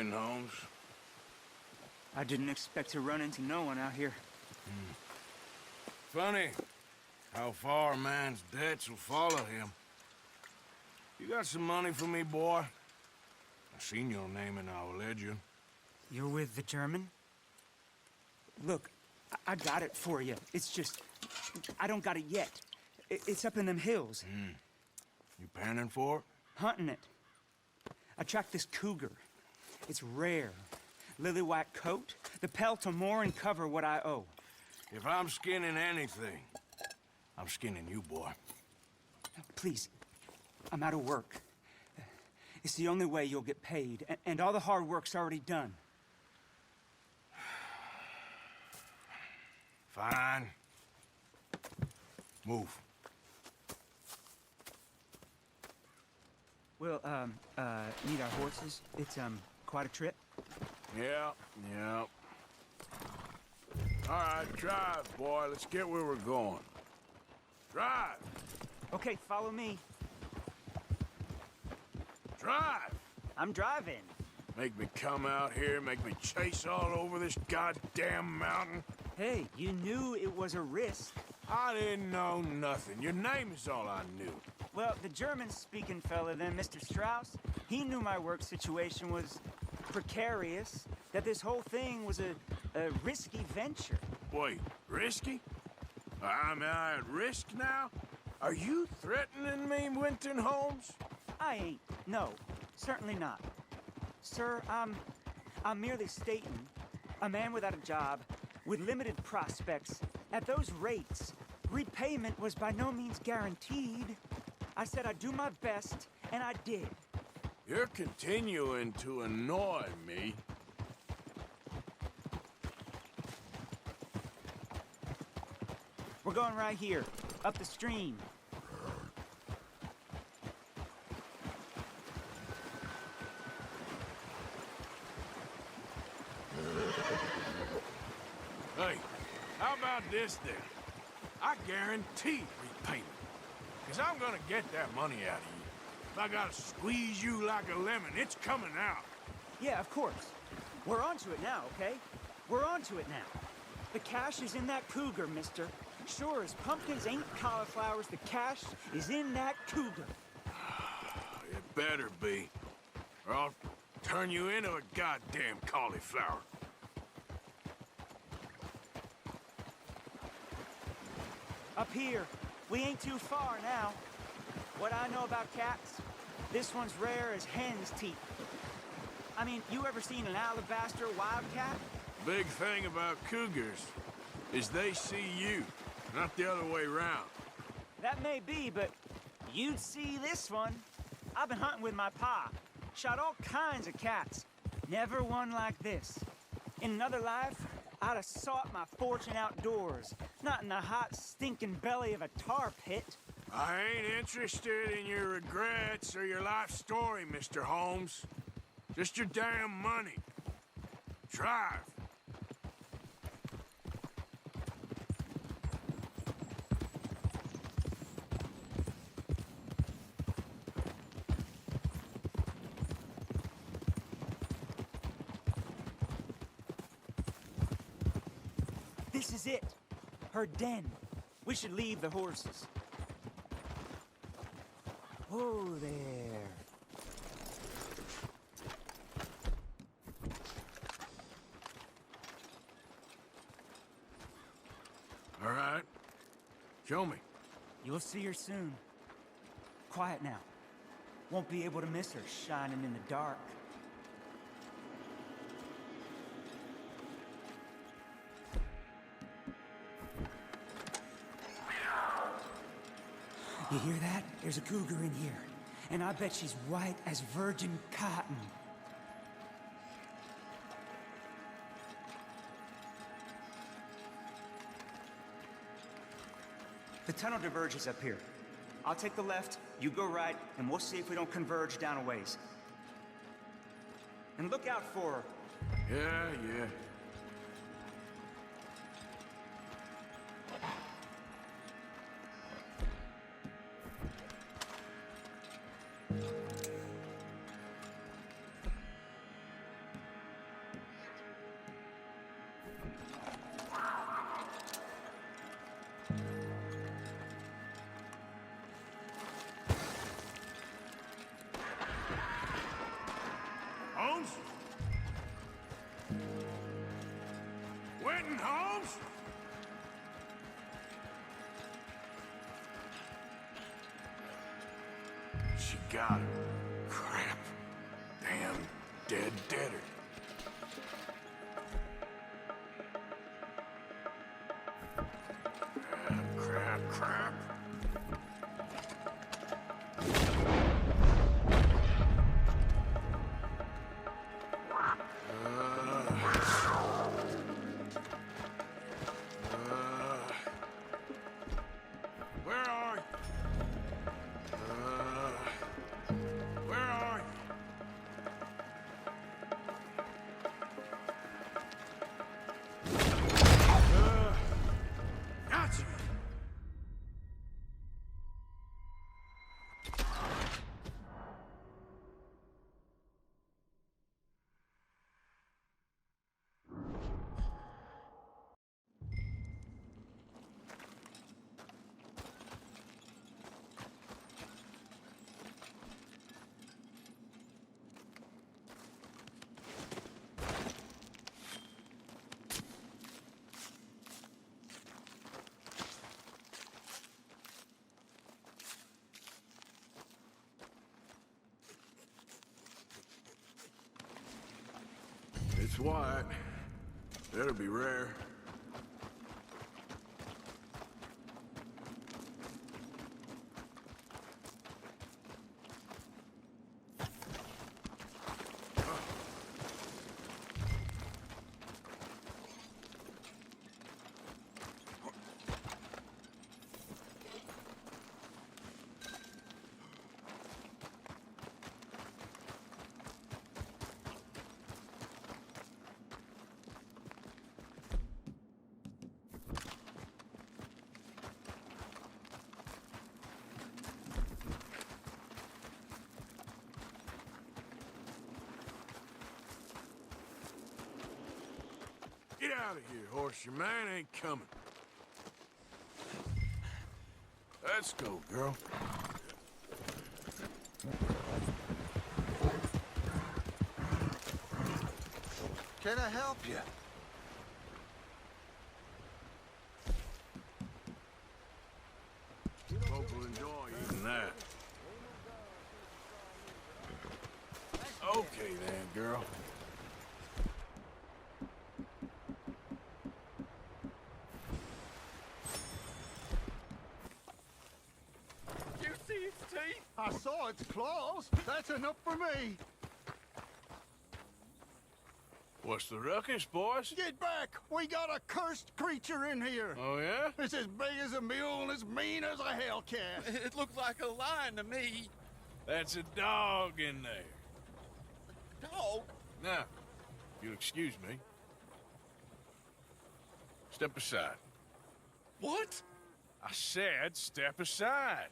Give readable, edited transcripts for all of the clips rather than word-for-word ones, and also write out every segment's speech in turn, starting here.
Quinn Holmes. I didn't expect to run into no one out here. Funny how far a man's debts will follow him. You got some money for me, boy? I seen your name in our ledger. You're with the German? Look, I got it for you. It's just, I don't got it yet. It's up in them hills. You panning for it? Hunting it. I tracked this cougar. It's rare. Lily white coat, the pelt to more and cover what I owe. If I'm skinning anything, I'm skinning you, boy. Please, I'm out of work. It's the only way you'll get paid, and all the hard work's already done. Fine. Move. We'll, need our horses. It's, quite a trip. Yeah. All right, drive, boy. Let's get where we're going. Drive! Okay, follow me. Drive! I'm driving. Make me come out here, make me chase all over this goddamn mountain. Hey, you knew it was a risk. I didn't know nothing. Your name is all I knew. Well, the German-speaking fella then, Mr. Strauss, he knew my work situation was precarious, that this whole thing was a risky venture. Wait, risky? Am I at risk now? Are you threatening me, Winton Holmes? I ain't. No, certainly not. Sir, I'm merely stating, a man without a job, with limited prospects, at those rates, repayment was by no means guaranteed. I said I'd do my best, and I did. You're continuing to annoy me. We're going right here, up the stream. Hey, how about this then? I guarantee repayment. Because I'm gonna get that money out of you. If I gotta squeeze you like a lemon, it's coming out. Yeah, of course. We're onto it now, okay? We're onto it now. The cash is in that cougar, mister. Sure as pumpkins ain't cauliflowers, the cash is in that cougar. It better be. Or I'll turn you into a goddamn cauliflower. Up here. We ain't too far now. What I know about cats, this one's rare as hen's teeth. I mean, you ever seen an alabaster wildcat? Big thing about cougars is they see you, not the other way around. That may be, but you'd see this one. I've been hunting with my pa. Shot all kinds of cats. Never one like this. In another life, I'd have sought my fortune outdoors, not in the hot, stinking belly of a tar pit. I ain't interested in your regrets or your life story, Mr. Holmes. Just your damn money. Drive. This is it. Her den. We should leave the horses. Whoa there. All right. Show me. You'll see her soon. Quiet now. Won't be able to miss her shining in the dark. You hear that? There's a cougar in here. And I bet she's white as virgin cotton. The tunnel diverges up here. I'll take the left, you go right, and we'll see if we don't converge down a ways. And look out for her. Yeah. Holmes! She got him. Crap. Damn dead deader. Crap, crap, crap. Where are you? Where are you? Gotcha! It's white. That'll be rare. Get out of here, horse. Your man ain't coming. Let's go, girl. Can I help you? Folk will enjoy eating that. Okay then, girl. You see its teeth? I saw its claws. That's enough for me. What's the ruckus, boys? Get back! We got a cursed creature in here. Oh, yeah? It's as big as a mule and as mean as a hellcat. It looks like a lion to me. That's a dog in there. Dog? Now, you'll excuse me. Step aside. What? I said step aside.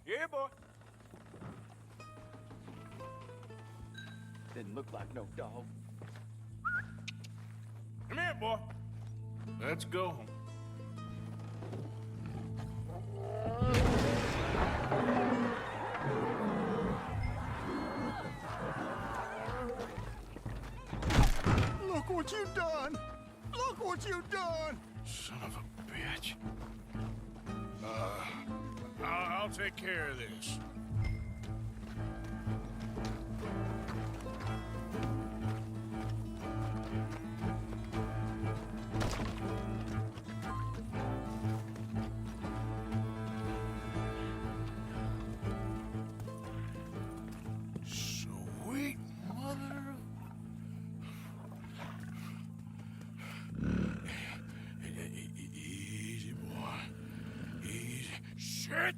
Yeah, boy. Didn't look like no dog. Come here, boy. Let's go home. Look what you've done! Look what you've done! Son of a bitch. I'll take care of this. Sweet mother of... Easy, boy. Easy. Shit!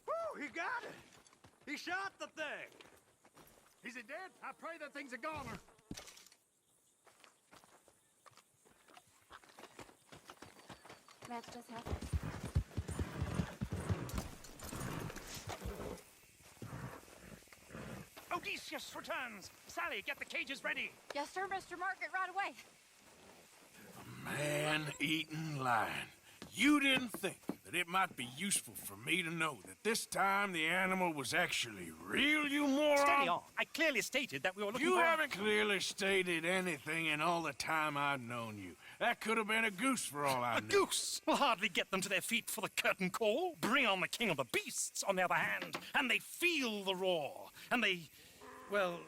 Woo, he got it! He shot the thing! Is it dead? I pray that thing's a goner. Let's just have this. Odysseus returns! Sally, get the cages ready! Yes, sir, Mr. Market, right away. Man-eating lion. You didn't think that it might be useful for me to know that this time the animal was actually real, you moron? Steady on. I clearly stated that we were looking You for... haven't clearly stated anything in all the time I've known you. That could have been a goose for all I A knew. goose will hardly get them to their feet for the curtain call. Bring on the king of the beasts, on the other hand, and they feel the roar. And they, well,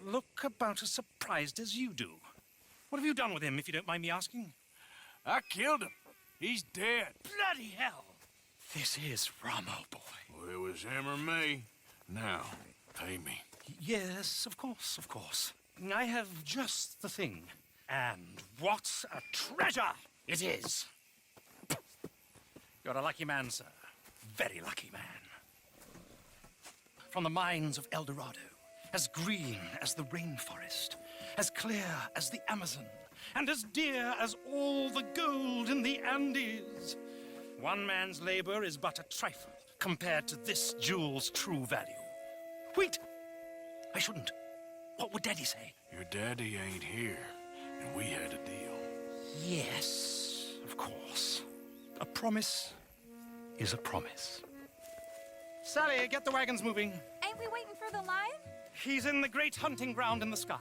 look about as surprised as you do. What have you done with him, if you don't mind me asking? I killed him. He's dead. Bloody hell! This is Ramo, boy. Well, it was him or me. Now, pay me. Yes, of course, of course. I have just the thing. And what a treasure it is! You're a lucky man, sir. Very lucky man. From the mines of El Dorado, as green as the rainforest, as clear as the Amazon, and as dear as all the gold in the Andes. One man's labor is but a trifle compared to this jewel's true value. Wait! I shouldn't. What would Daddy say? Your daddy ain't here, and we had a deal. Yes, of course. A promise is a promise. Sally, get the wagons moving. Ain't we waiting for the lion? He's in the great hunting ground in the sky.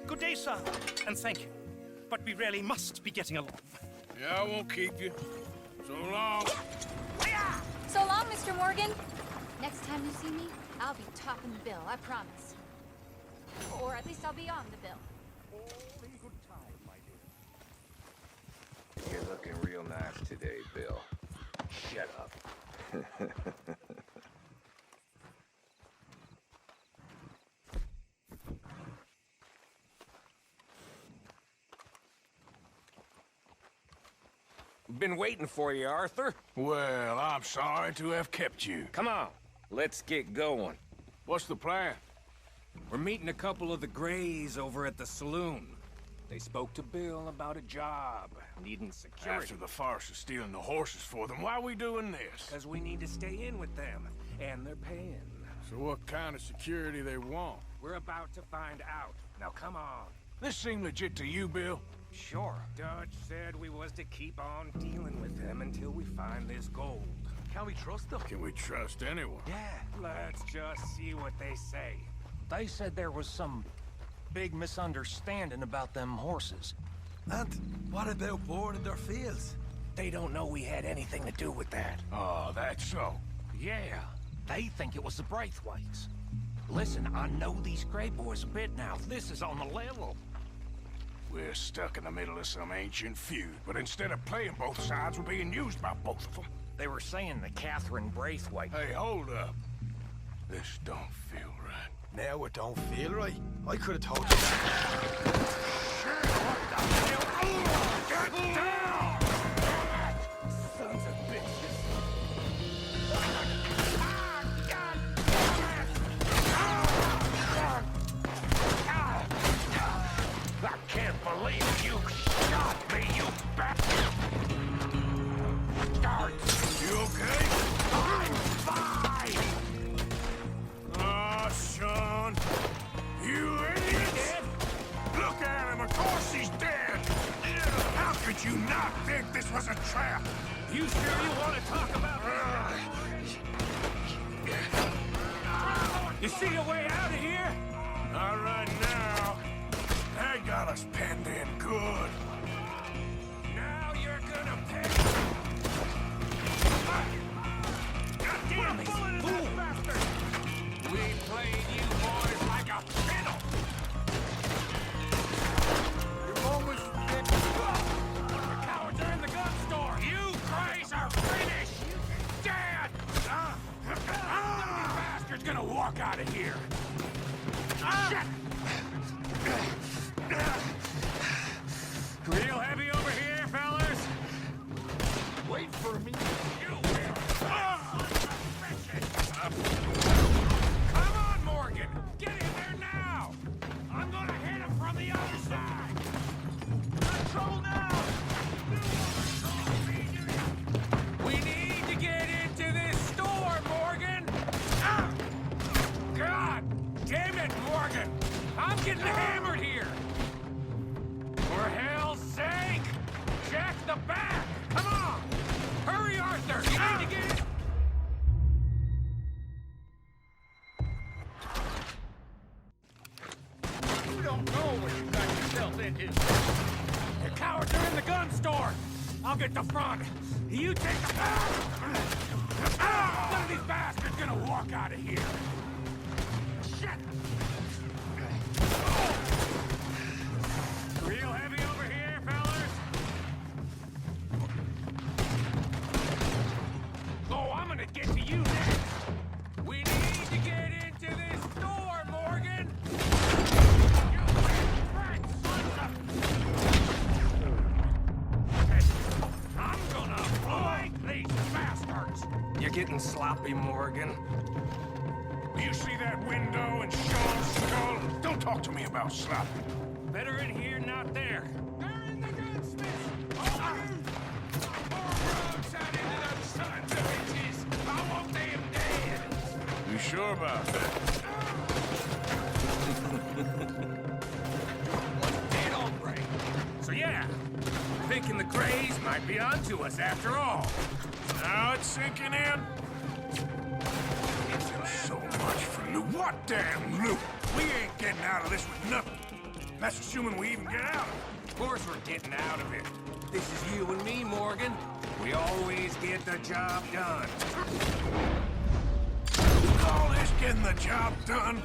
Good day, sir, and thank you. But we really must be getting along. Yeah, I won't keep you. So long. So long, Mr. Morgan. Next time you see me, I'll be topping the bill, I promise. Or at least I'll be on the bill. All in good time, my dear. You're looking real nice today, Bill. Shut up. Been waiting for you, Arthur. Well, I'm sorry to have kept you. Come on, let's get going. What's the plan? We're meeting a couple of the Grays over at the saloon. They spoke to Bill about a job, needing security. After the farce of stealing the horses for them, why are we doing this? Because we need to stay in with them, and they're paying. So what kind of security they want? We're about to find out. Now come on. This seem legit to you, Bill? Sure. Dutch said we was to keep on dealing with them until we find this gold. Can we trust them? Can we trust anyone? Yeah. Let's just see what they say. They said there was some big misunderstanding about them horses. And what about boarding their fields? They don't know we had anything to do with that. Oh, that's so. Yeah, they think it was the Braithwaites. Listen, I know these Grey boys a bit now. This is on the level. We're stuck in the middle of some ancient feud, but instead of playing both sides, we're being used by both of them. They were saying that Catherine Braithwaite... Hey, hold up. This don't feel right. Now it don't feel right. I could have told you that. Get down! Sons of bitches. I can't believe you shot me, you bastard! You okay? I'm fine! Oh, Sean! You idiot! Look at him, of course he's dead! How could you not think this was a trap? You sure you want to talk about You see a way out of here? Not right now. They got us penned in good. Now you're gonna pay. God damn it! Bullet in that bastard! We played you boys like a fiddle. Your moments The cowards are in the gun store. You Grays are finished. Dead. bastard's gonna walk out of here. Shit. Real heavy over here, fellas? Wait for me. You will. Come on, Morgan. Get in there now. I'm gonna hit him from the other side. Got trouble now. getting hammered here! For hell's sake! Check the back! Come on! Hurry, Arthur! You need to get in! You don't know what you got yourself into. The cowards are in the gun store! I'll get the front! You take the back! None of these bastards gonna walk out of here! Shit! Real heavy over here, fellas? Oh, I'm gonna get to you next! We need to get into this store, Morgan! You rat sons of... I'm gonna blank these bastards! You're getting sloppy, Morgan. You see that window and Sean's skull? Don't talk to me about slop. Better in here, not there. They're in the gunsmith! All roads out into those sons of bitches! I want them dead! You sure about that? Dead hombre! So yeah, thinking the Greys might be onto us after all. Now it's sinking in. So much for loot. What damn loot? We ain't getting out of this with nothing. That's assuming we even get out of it. Of course we're getting out of it. This is you and me, Morgan. We always get the job done. All this getting the job done?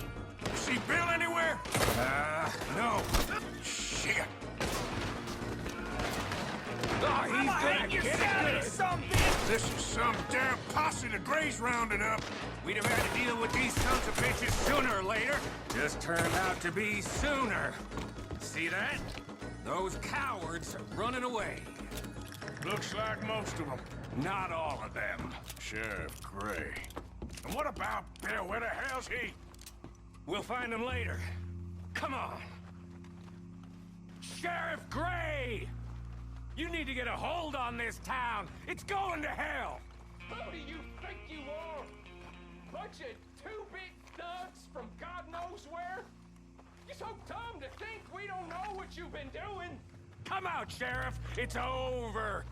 See Bill anywhere? No. Shit. Oh, he's gonna get it. This is some damn posse the Greys rounded up. We'd have had to deal with these sons of bitches sooner or later. Just turned out to be sooner. See that? Those cowards are running away. Looks like most of them. Not all of them. Sheriff Gray. And what about Bill? Where the hell's he? We'll find him later. Come on. Sheriff Gray! You need to get a hold on this town. It's going to hell. Who do you think you are? Bunch of two-bit thugs from God knows where? You're so dumb to think we don't know what you've been doing. Come out, Sheriff. It's over.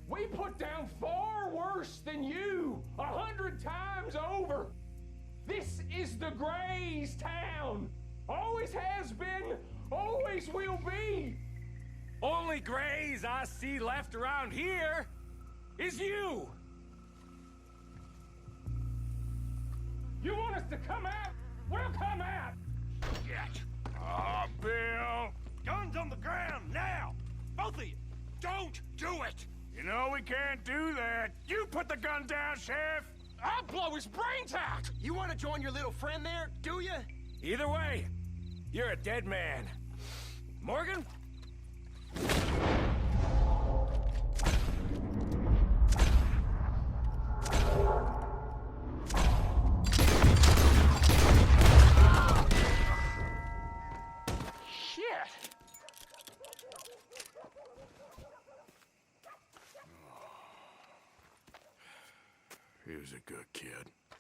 We put down far worse than you, 100 times over. This is the Greys' town. Always has been, always will be. Only Greys I see left around here is you. You want us to come out? We'll come out. Shit. Oh, Bill. Guns on the ground, now. Both of you. Don't do it. You know we can't do that. You put the gun down, Sheriff. I'll blow his brains out. You want to join your little friend there, do you? Either way, you're a dead man. Morgan? He was a good kid.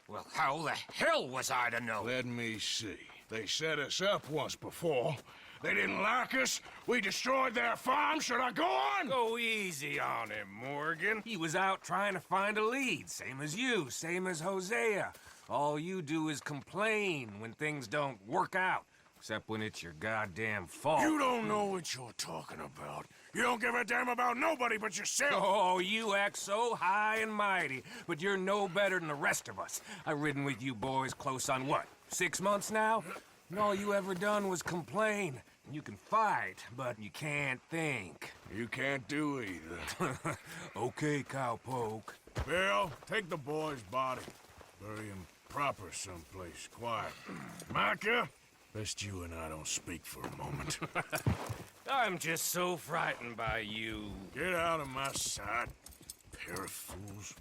Well, how the hell was I to know? Let me see. They set us up once before. They didn't like us. We destroyed their farm. Should I go on? Go easy on him, Morgan. He was out trying to find a lead, same as you, same as Hosea. All you do is complain when things don't work out, except when it's your goddamn fault. You don't know what you're talking about. You don't give a damn about nobody but yourself. Oh, you act so high and mighty, but you're no better than the rest of us. I've ridden with you boys close on what, 6 months now? And all you ever done was complain. You can fight, but you can't think. You can't do either. Okay, cowpoke. Bill, take the boy's body. Bury him proper someplace quiet. Micah, best you and I don't speak for a moment. I'm just so frightened by you. Get out of my sight, pair of fools.